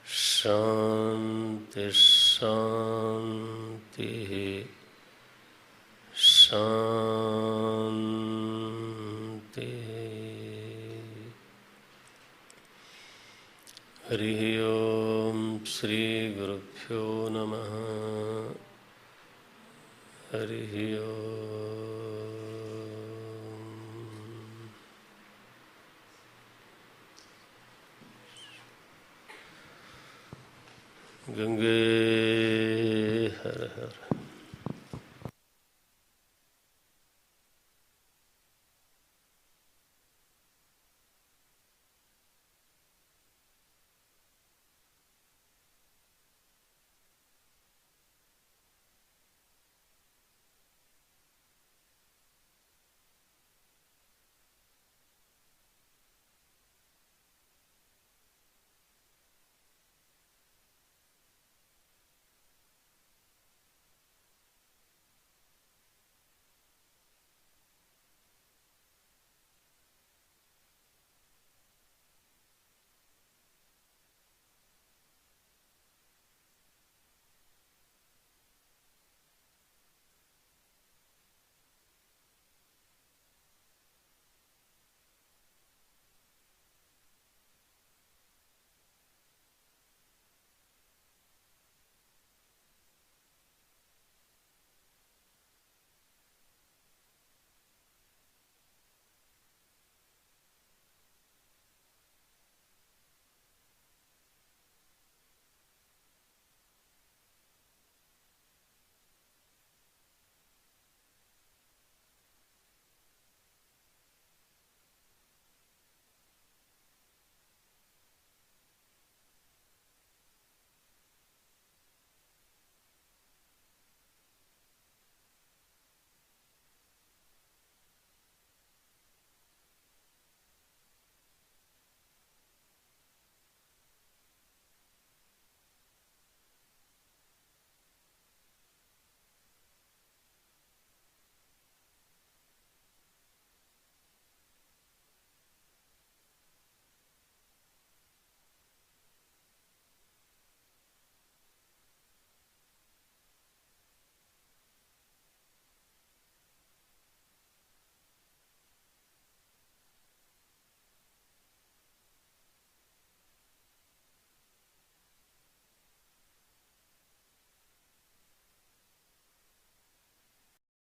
शांति शांति शांति। हरि ओम श्री गुरुभ्यो नमः। हरि ओम। गंगे हर हर।